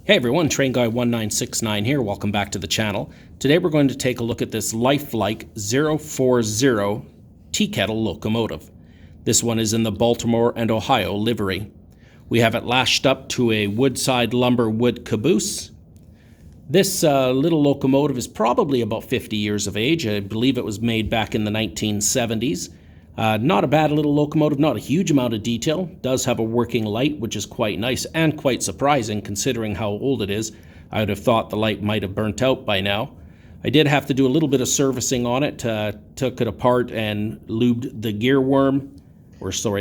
Hey everyone, Train Guy 1969 here. Welcome back to the channel. Today we're going to take a look at this Lifelike 040 Teakettle locomotive. This one is in the Baltimore and Ohio livery. We have it lashed up to a Woodside Lumber wood caboose. This little locomotive is probably about 50 years of age. I believe it was made back in the 1970s. Not a bad little locomotive, not a huge amount of detail. Does have a working light, which is quite nice and quite surprising considering how old it is. I would have thought the light might have burnt out by now. I did have to do a little bit of servicing on it. Took it apart and lubed the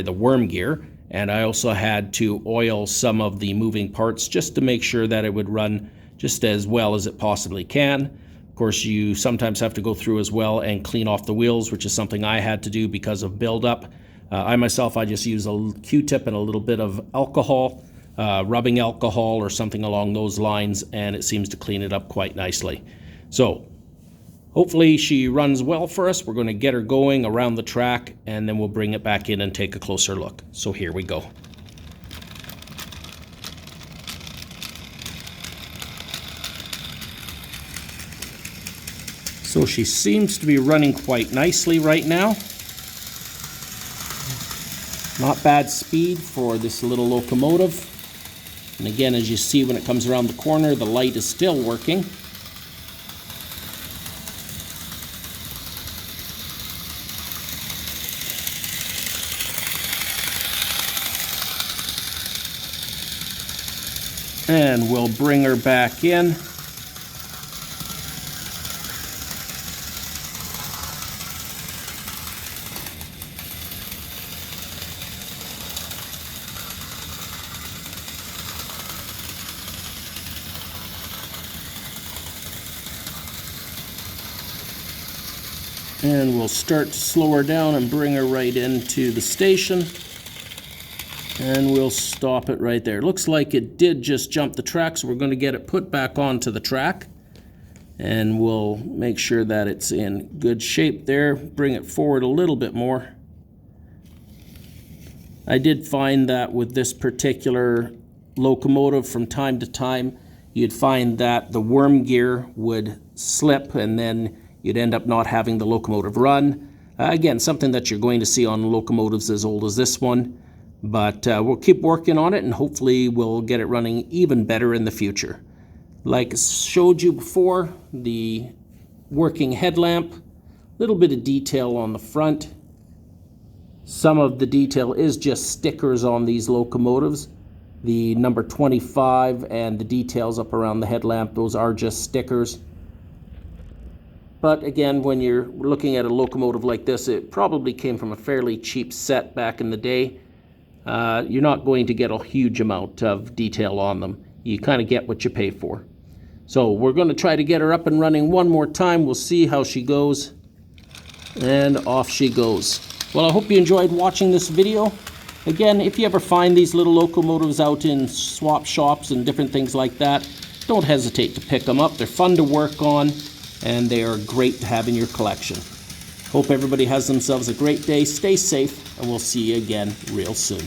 the worm gear. And I also had to oil some of the moving parts just to make sure that it would run just as well as it possibly can. Of course, you sometimes have to go through as well and clean off the wheels, which is something I had to do because of buildup. I just use a Q-tip and a little bit of alcohol, rubbing alcohol or something along those lines, and it seems to clean it up quite nicely. So hopefully she runs well for us. We're going to get her going around the track, and then we'll bring it back in and take a closer look. So here we go. So she seems to be running quite nicely right now. Not bad speed for this little locomotive. And again, as you see when it comes around the corner, the light is still working. And we'll bring her back in. And we'll start to slow her down and bring her right into the station. And we'll stop it right there. Looks like it did just jump the track, so we're going to get it put back onto the track. And we'll make sure that it's in good shape there. Bring it forward a little bit more. I did find that with this particular locomotive, from time to time, you'd find that the worm gear would slip and then you'd end up not having the locomotive run. Again, something that you're going to see on locomotives as old as this one. But we'll keep working on it, and hopefully we'll get it running even better in the future. Like I showed you before, the working headlamp, a little bit of detail on the front. Some of the detail is just stickers on these locomotives. The number 25 and the details up around the headlamp, those are just stickers. But again, when you're looking at a locomotive like this, it probably came from a fairly cheap set back in the day. You're not going to get a huge amount of detail on them. You kind of get what you pay for. So we're going to try to get her up and running one more time. We'll see how she goes. And off she goes. Well, I hope you enjoyed watching this video. Again, if you ever find these little locomotives out in swap shops and different things like that, don't hesitate to pick them up. They're fun to work on, and they are great to have in your collection. Hope everybody has themselves a great day. Stay safe, and we'll see you again real soon.